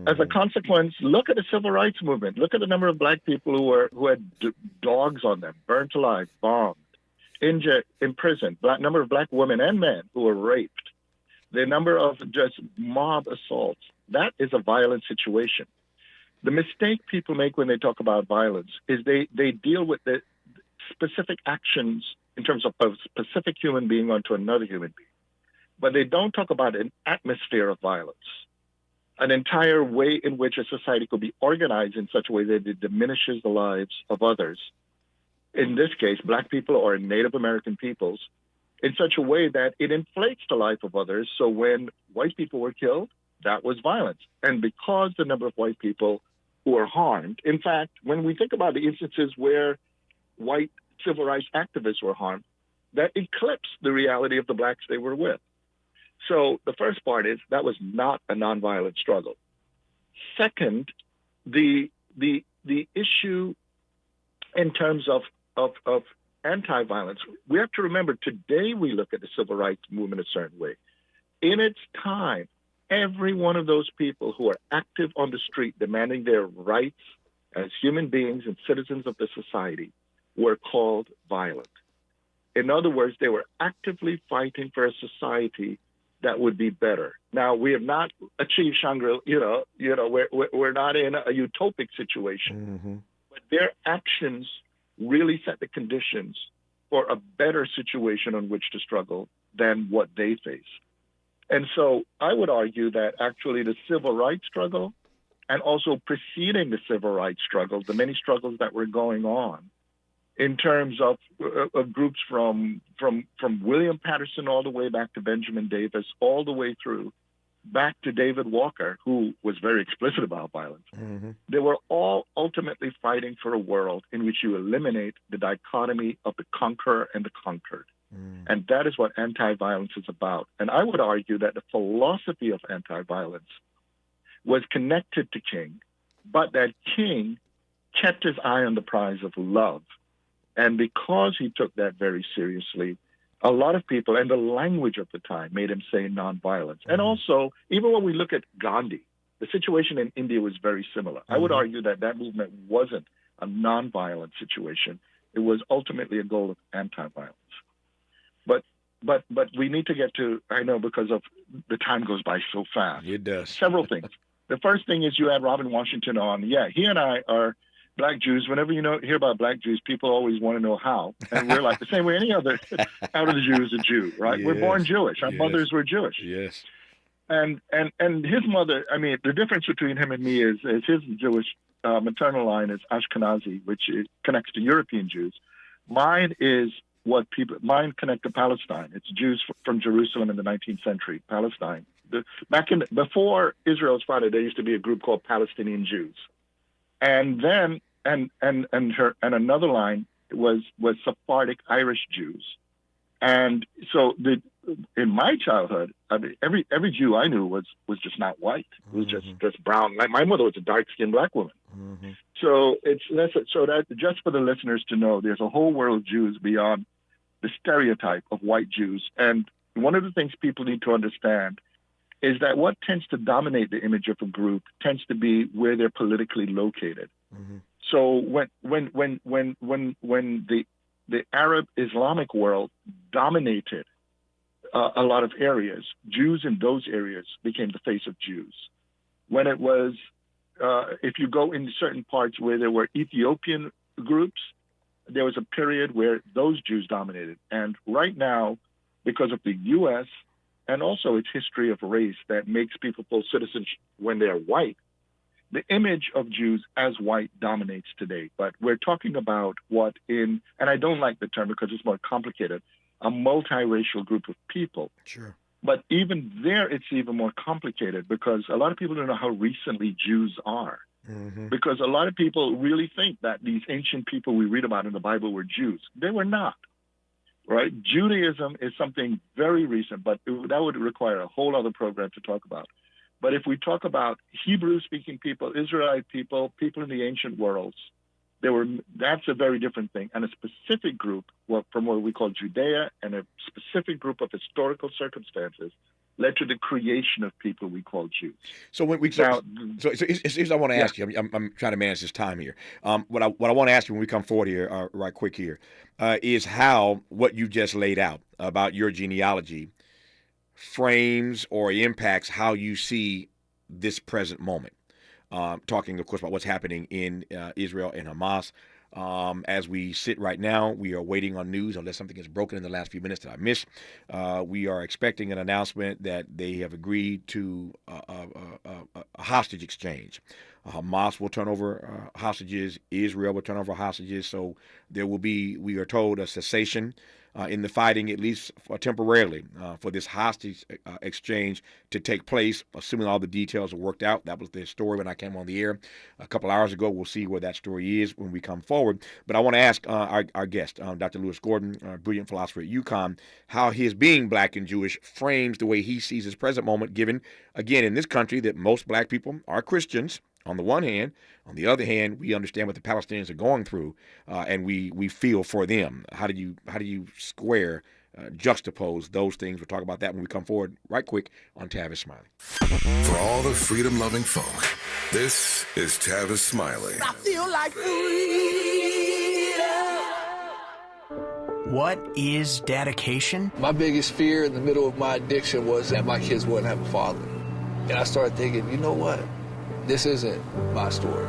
As a consequence, look at the civil rights movement. Look at the number of black people who had dogs on them, burnt alive, bombed, injured, imprisoned. Number of black women and men who were raped. The number of just mob assaults. That is a violent situation. The mistake people make when they talk about violence is they deal with the specific actions in terms of a specific human being onto another human being. But they don't talk about an atmosphere of violence, an entire way in which a society could be organized in such a way that it diminishes the lives of others, in this case, black people or Native American peoples, in such a way that it inflates the life of others. So when white people were killed, that was violence. And because the number of white people who are harmed, in fact, when we think about the instances where white civil rights activists were harmed, that eclipsed the reality of the blacks they were with. So the first part is that was not a nonviolent struggle. Second, the issue in terms of anti-violence, we have to remember today we look at the civil rights movement a certain way. In its time, every one of those people who are active on the street demanding their rights as human beings and citizens of the society were called violent. In other words, they were actively fighting for a society that would be better. Now, we have not achieved Shangri-La, we're not in a utopic situation, but their actions really set the conditions for a better situation on which to struggle than what they face. And so I would argue that actually the civil rights struggle and also preceding the civil rights struggle, the many struggles that were going on in terms of groups from William Patterson all the way back to Benjamin Davis, all the way through back to David Walker, who was very explicit about violence. They were all ultimately fighting for a world in which you eliminate the dichotomy of the conqueror and the conquered. And that is what anti-violence is about. And I would argue that the philosophy of anti-violence was connected to King, but that King kept his eye on the prize of love. And because he took that very seriously, a lot of people, and the language of the time, made him say nonviolence. And also, even when we look at Gandhi, the situation in India was very similar. I would argue that that movement wasn't a nonviolent situation. It was ultimately a goal of anti-violence. But we need to get to, I know because of the time goes by so fast.
It does.
Several things. The first thing is you had Robin Washington on. Yeah, he and I are Black Jews. Whenever hear about Black Jews, people always want to know how. And we're like the same way any other out of the Jew is a Jew, right?
Yes.
We're born Jewish. Our
Yes.
mothers were Jewish.
Yes.
And his mother, I mean, the difference between him and me is his Jewish maternal line is Ashkenazi, which connects to European Jews. Mine is mine connect to Palestine. It's Jews from Jerusalem in the 19th century, Palestine. Before Israel was founded, there used to be a group called Palestinian Jews. And then, and another line was Sephardic Irish Jews. And so in my childhood, I mean, every Jew I knew was just not white. It was just brown. Like my mother was a dark-skinned Black woman. So that just for the listeners to know, there's a whole world of Jews beyond the stereotype of white Jews. And one of the things people need to understand is that what tends to dominate the image of a group tends to be where they're politically located. So when the Arab Islamic world dominated a lot of areas, Jews in those areas became the face of Jews. When it was, if you go into certain parts where there were Ethiopian groups, there was a period where those Jews dominated. And right now, because of the U.S. and also its history of race that makes people full citizens when they're white, the image of Jews as white dominates today. But we're talking about and I don't like the term because it's more complicated, a multiracial group of people.
Sure.
But even there, it's even more complicated because a lot of people don't know how recently Jews are. Because a lot of people really think that these ancient people we read about in the Bible were Jews. They were not, right? Judaism is something very recent, but that would require a whole other program to talk about. But if we talk about Hebrew-speaking people, Israelite people, people in the ancient worlds, that's a very different thing. And a specific group from what we call Judea and a specific group of historical circumstances led to the creation of people we call Jews.
So here's what I want to ask you. I'm trying to manage this time here. What I want to ask you when we come forward here, right quick here, is how what you just laid out about your genealogy frames or impacts how you see this present moment. Talking, of course, about what's happening in Israel and Hamas. As we sit right now, we are waiting on news, unless something is broken in the last few minutes that I missed. We are expecting an announcement that they have agreed to a hostage exchange. Hamas will turn over hostages. Israel will turn over hostages. So there will be, we are told, a cessation in the fighting, at least temporarily, for this hostage exchange to take place, assuming all the details are worked out. That was the story when I came on the air a couple hours ago. We'll see where that story is when we come forward. But I want to ask our guest, Dr. Lewis Gordon, brilliant philosopher at UConn, how his being Black and Jewish frames the way he sees his present moment, given, again, in this country that most Black people are Christians, on the one hand. On the other hand, we understand what the Palestinians are going through, and we feel for them. How do you square, juxtapose those things? We'll talk about that when we come forward right quick on Tavis Smiley.
For all the freedom-loving folk, this is Tavis Smiley.
I feel like freedom. What is dedication?
My biggest fear in the middle of my addiction was that my kids wouldn't have a father. And I started thinking, you know what? This isn't my story.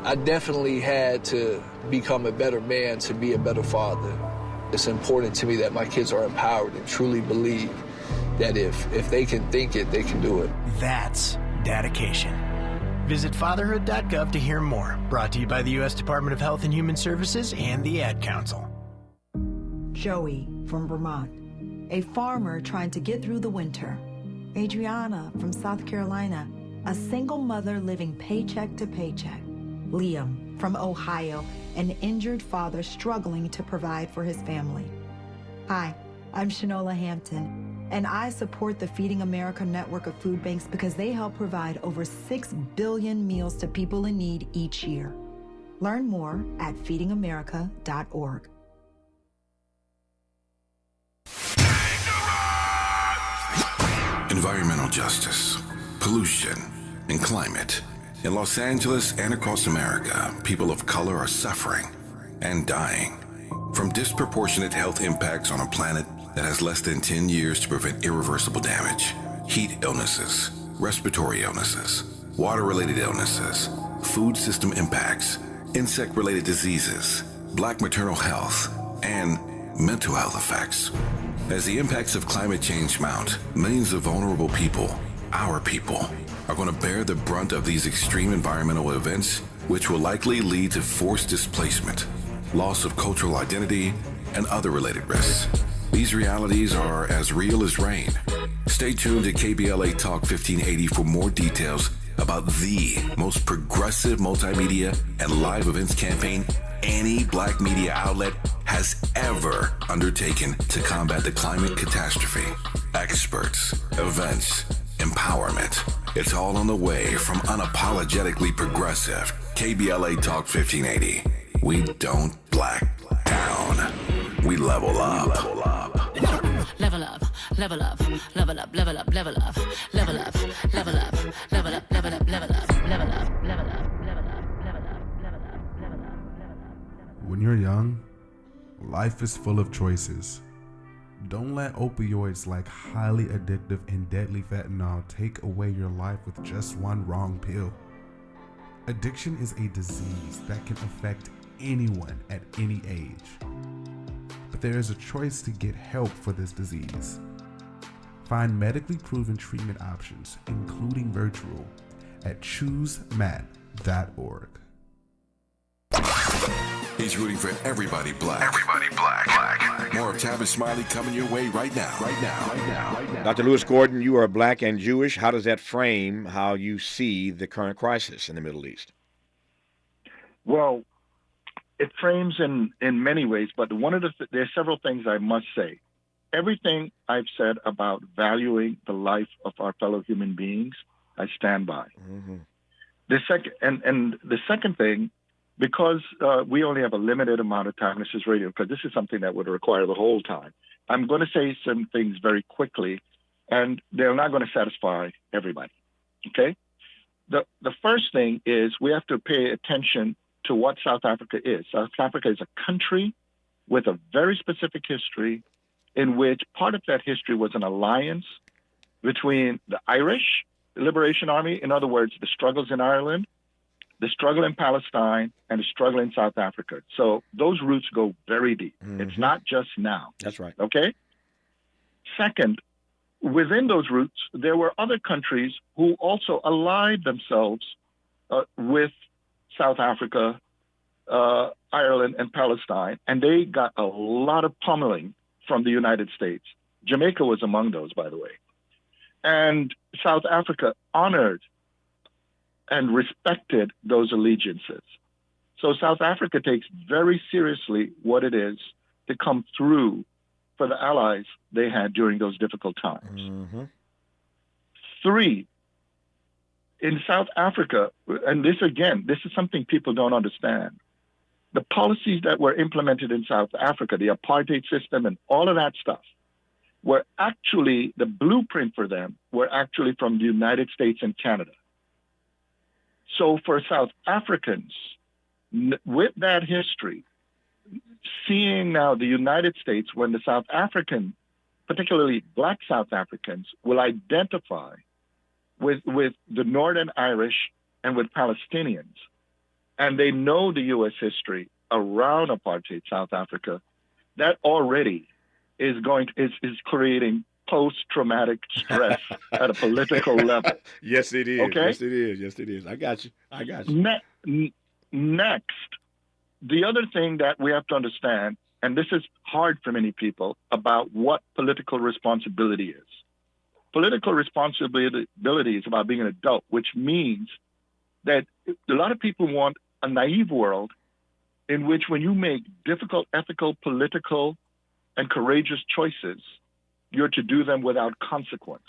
I definitely had to become a better man to be a better father. It's important to me that my kids are empowered and truly believe that if they can think it, they can do it.
That's dedication. Visit fatherhood.gov to hear more. Brought to you by the U.S. Department of Health and Human Services and the Ad Council.
Joey from Vermont, a farmer trying to get through the winter. Adriana from South Carolina, a single mother living paycheck to paycheck. Liam from Ohio, an injured father struggling to provide for his family. Hi, I'm Shanola Hampton, and I support the Feeding America network of food banks because they help provide over 6 billion meals to people in need each year. Learn more at feedingamerica.org.
Environmental justice, pollution, and climate. In Los Angeles and across America, people of color are suffering and dying from disproportionate health impacts on a planet that has less than 10 years to prevent irreversible damage. Heat illnesses, respiratory illnesses, water-related illnesses, food system impacts, insect-related diseases, black maternal health, and mental health effects. As the impacts of climate change mount, millions of vulnerable people, our people, are going to bear the brunt of these extreme environmental events, which will likely lead to forced displacement, loss of cultural identity, and other related risks. These realities are as real as rain. Stay tuned to KBLA Talk 1580 for more details about the most progressive multimedia and live events campaign any black media outlet has ever undertaken to combat the climate catastrophe. Experts, events, empowerment. It's all on the way from unapologetically progressive KBLA Talk 1580. We don't black down. We level up.
Level up, level up, level up, level up, level up, level up, level up, level up, level up, level up, level up, level up.
When you're young, life is full of choices. Don't let opioids like highly addictive and deadly fentanyl take away your life with just one wrong pill. Addiction is a disease that can affect anyone at any age. But there is a choice to get help for this disease. Find medically proven treatment options, including virtual, at choosemat.org.
He's rooting for everybody black. Everybody black. More of Tavis Smiley coming your way right now.
Dr. Lewis Gordon, you are black and Jewish. How does that frame how you see the current crisis in the Middle East?
Well, it frames in many ways, but there's several things I must say. Everything I've said about valuing the life of our fellow human beings, I stand by.
Mm-hmm.
The second thing, because we only have a limited amount of time, this is radio, because this is something that would require the whole time. I'm going to say some things very quickly, and they're not going to satisfy everybody, okay? The first thing is we have to pay attention to what South Africa is. South Africa is a country with a very specific history in which part of that history was an alliance between the Irish Liberation Army, in other words, the struggles in Ireland, the struggle in Palestine, and the struggle in South Africa. So those roots go very deep. Mm-hmm. It's not just now.
That's right.
Okay? Second, within those roots, there were other countries who also allied themselves with South Africa, Ireland, and Palestine, and they got a lot of pummeling from the United States. Jamaica was among those, by the way. And South Africa honored and respected those allegiances. So South Africa takes very seriously what it is to come through for the allies they had during those difficult times.
Mm-hmm.
3, in South Africa, and this is something people don't understand. The policies that were implemented in South Africa, the apartheid system and all of that stuff, were actually, the blueprint for them were actually from the United States and Canada. So for South Africans, with that history, seeing now the United States, when the South African, particularly Black South Africans, will identify with the Northern Irish and with Palestinians, and they know the U.S. history around apartheid South Africa, that already is creating post-traumatic stress at a political level.
Yes, it is.
Okay?
Yes, it is. Yes, it is. I got you.
Next, the other thing that we have to understand, and this is hard for many people, about what political responsibility is. Political responsibility is about being an adult, which means that a lot of people want a naive world in which when you make difficult ethical, political, and courageous choices, you're to do them without consequence.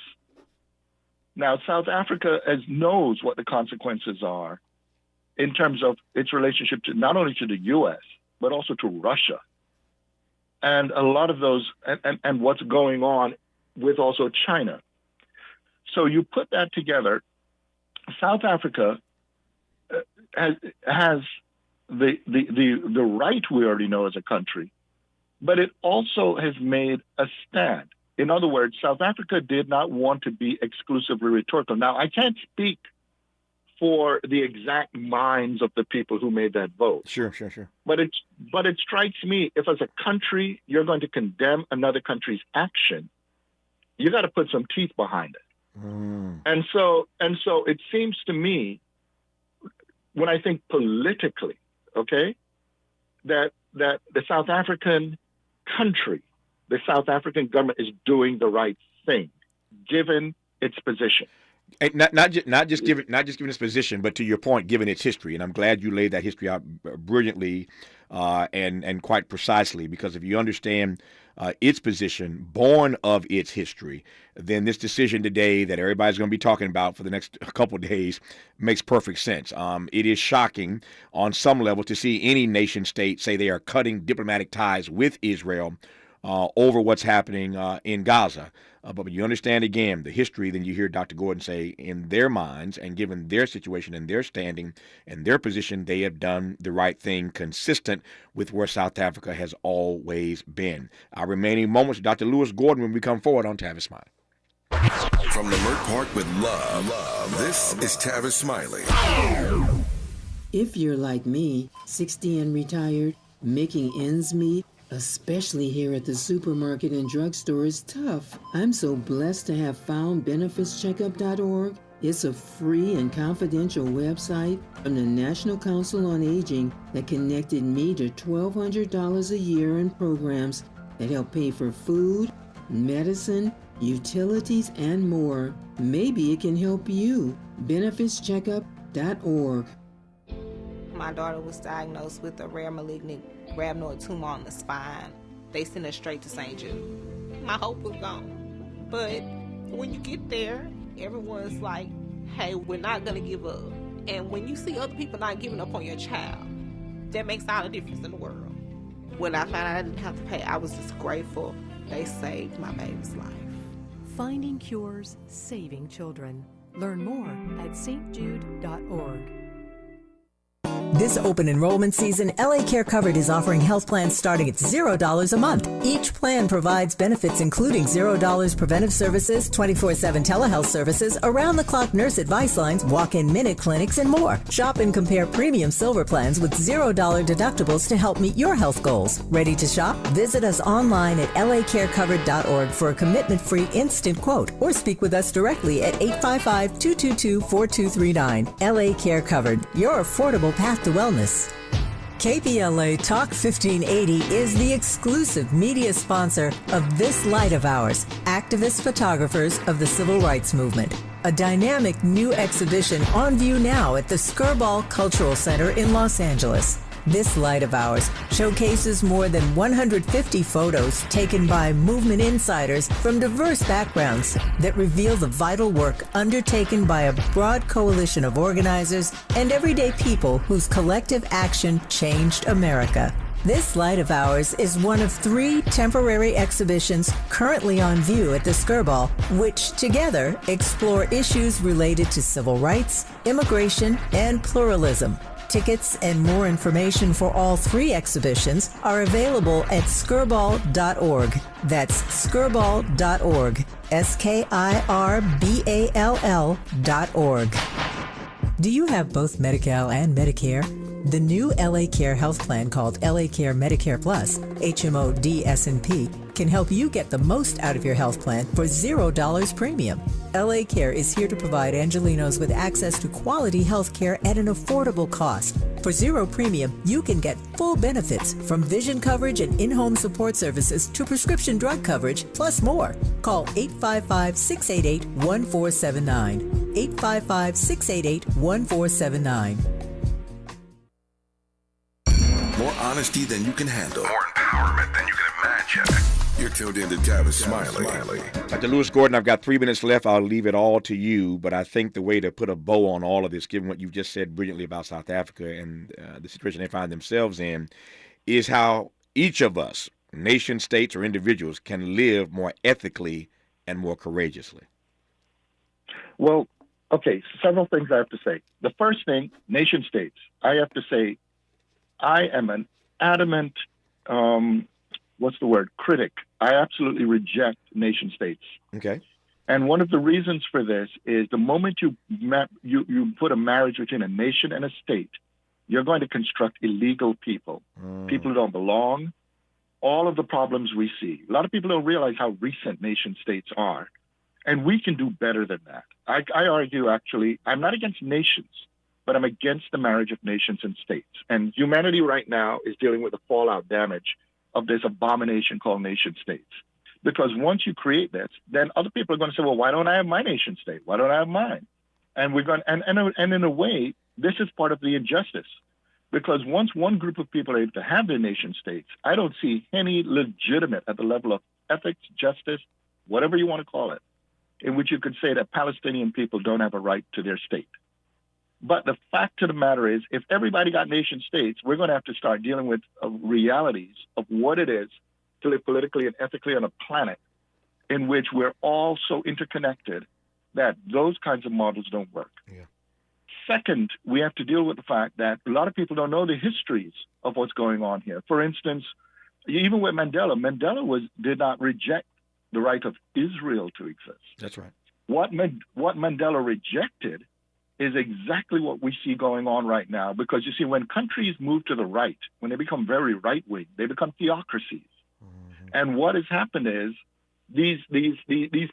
Now, South Africa knows what the consequences are in terms of its relationship to not only to the U.S., but also to Russia. And a lot of those, and what's going on with also China. So you put that together, South Africa has the right, we already know, as a country, but it also has made a stand. In other words, South Africa did not want to be exclusively rhetorical. Now, I can't speak for the exact minds of the people who made that vote.
Sure.
But it strikes me, if as a country you're going to condemn another country's action, you got to put some teeth behind it. And so it seems to me, when I think politically, okay, that the South African country, the South African government is doing the right thing, given its position.
Not just given its position, but to your point, given its history. And I'm glad you laid that history out brilliantly and quite precisely, because if you understand its position, born of its history, then this decision today that everybody's going to be talking about for the next couple of days makes perfect sense. It is shocking on some level to see any nation state say they are cutting diplomatic ties with Israel over what's happening in Gaza. But when you understand, again, the history, then you hear Dr. Gordon say in their minds and given their situation and their standing and their position, they have done the right thing consistent with where South Africa has always been. Our remaining moments, Dr. Lewis Gordon, when we come forward on Tavis Smiley.
From Leimert Park with love, this is Tavis Smiley.
If you're like me, 60 and retired, making ends meet, especially here at the supermarket and drugstore, is tough. I'm so blessed to have found benefitscheckup.org. It's a free and confidential website from the National Council on Aging that connected me to $1,200 a year in programs that help pay for food, medicine, utilities, and more. Maybe it can help you. benefitscheckup.org.
My daughter was diagnosed with a rare malignant rhabdoid tumor on the spine. They sent her straight to St. Jude. My hope was gone. But when you get there, everyone's like, hey, we're not going to give up. And when you see other people not giving up on your child, that makes all the difference in the world. When I found out I didn't have to pay, I was just grateful. They saved my baby's life.
Finding cures, saving children. Learn more at stjude.org.
This open enrollment season, LA Care Covered is offering health plans starting at $0 a month. Each plan provides benefits including $0 preventive services, 24/7 telehealth services, around-the-clock nurse advice lines, walk-in minute clinics, and more. Shop and compare premium silver plans with $0 deductibles to help meet your health goals. Ready to shop? Visit us online at lacarecovered.org for a commitment-free instant quote, or speak with us directly at 855-222-4239. LA Care Covered, your affordable path to wellness. KBLA Talk 1580 is the exclusive media sponsor of this light of ours, activist photographers of the Civil Rights Movement. A dynamic new exhibition on view now at the Skirball Cultural Center in Los Angeles. This light of ours showcases more than 150 photos taken by movement insiders from diverse backgrounds that reveal the vital work undertaken by a broad coalition of organizers and everyday people whose collective action changed America. This light of ours is one of 3 temporary exhibitions currently on view at the Skirball, which together explore issues related to civil rights, immigration, and pluralism. Tickets and more information for all 3 exhibitions are available at skirball.org. That's skirball.org. SKIRBALL.org. Do you have both Medi-Cal and Medicare? The new LA Care health plan called LA Care Medicare Plus, HMO DSNP, can help you get the most out of your health plan for $0 premium. LA Care is here to provide Angelenos with access to quality health care at an affordable cost. For $0 premium, you can get full benefits from vision coverage and in-home support services to prescription drug coverage, plus more. Call 855-688-1479. 855-688-1479.
More honesty than you can handle. More empowerment than you can imagine. You're tuned in to Tavis Smiley.
Dr. Lewis Gordon, I've got 3 minutes left. I'll leave it all to you, but I think the way to put a bow on all of this, given what you've just said brilliantly about South Africa and the situation they find themselves in, is how each of us, nation states or individuals, can live more ethically and more courageously.
Well, okay, several things I have to say. The first thing, nation states, I have to say, I am an adamant, critic. I absolutely reject nation states.
Okay.
And one of the reasons for this is the moment you put a marriage between a nation and a state, you're going to construct illegal people, people who don't belong, all of the problems we see. A lot of people don't realize how recent nation states are. And we can do better than that. I argue, actually, I'm not against nations, but I'm against the marriage of nations and states. And humanity right now is dealing with the fallout damage of this abomination called nation states. Because once you create this, then other people are going to say, well, why don't I have my nation state? Why don't I have mine? And we're going, and in a way, this is part of the injustice. Because once one group of people are able to have their nation states, I don't see any legitimate at the level of ethics, justice, whatever you want to call it, in which you could say that Palestinian people don't have a right to their state. But the fact of the matter is, if everybody got nation states, we're going to have to start dealing with realities of what it is to live politically and ethically on a planet in which we're all so interconnected that those kinds of models don't work.
Yeah.
Second, we have to deal with the fact that a lot of people don't know the histories of what's going on here. For instance, even with Mandela did not reject the right of Israel to exist.
That's right.
What Mandela rejected is exactly what we see going on right now. Because you see, when countries move to the right, when they become very right-wing, they become theocracies. Mm-hmm. And what has happened is these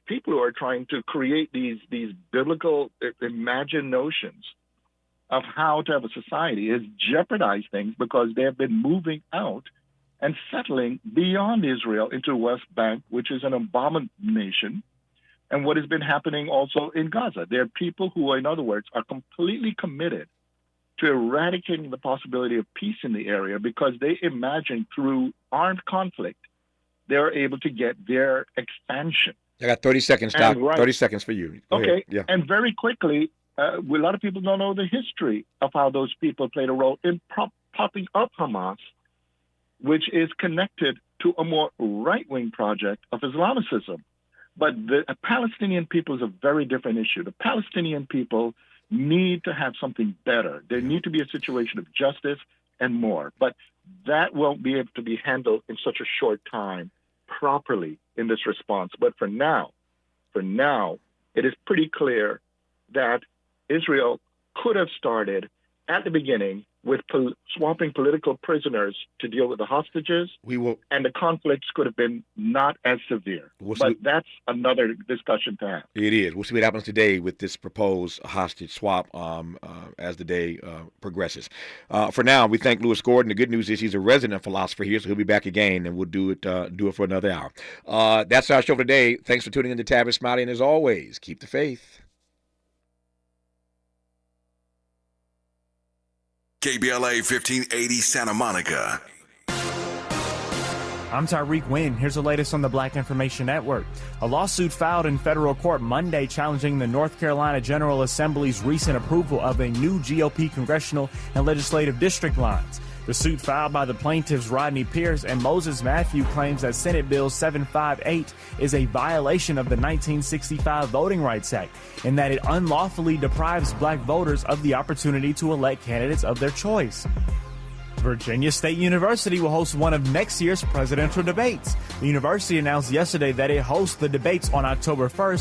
people who are trying to create these biblical imagined notions of how to have a society has jeopardized things because they have been moving out and settling beyond Israel into the West Bank, which is an abomination. And what has been happening also in Gaza. There are people who, in other words, are completely committed to eradicating the possibility of peace in the area because they imagine through armed conflict, they're able to get their expansion.
I got 30 seconds, Doc.
Right.
30 seconds for you. Go
okay.
ahead. Yeah.
And very quickly, a lot of people don't know the history of how those people played a role in propping up Hamas, which is connected to a more right-wing project of Islamicism. But the Palestinian people is a very different issue. The Palestinian people need to have something better. There need to be a situation of justice and more. But that won't be able to be handled in such a short time properly in this response. But for now, it is pretty clear that Israel could have started at the beginning with swapping political prisoners to deal with the hostages, and the conflicts could have been not as severe. But that's another discussion to have.
It is. We'll see what happens today with this proposed hostage swap as the day progresses. For now, we thank Lewis Gordon. The good news is he's a resident philosopher here, so he'll be back again, and we'll do it for another hour. That's our show for today. Thanks for tuning in to Tavis Smiley, and as always, keep the faith.
KBLA 1580 Santa Monica.
I'm Tyreek Wynn. Here's the latest on the Black Information Network. A lawsuit filed in federal court Monday challenging the North Carolina General Assembly's recent approval of a new GOP congressional and legislative district lines. The suit filed by the plaintiffs Rodney Pierce and Moses Matthew claims that Senate Bill 758 is a violation of the 1965 Voting Rights Act in that it unlawfully deprives black voters of the opportunity to elect candidates of their choice. Virginia State University will host one of next year's presidential debates. The university announced yesterday that it hosts the debates on October 1st.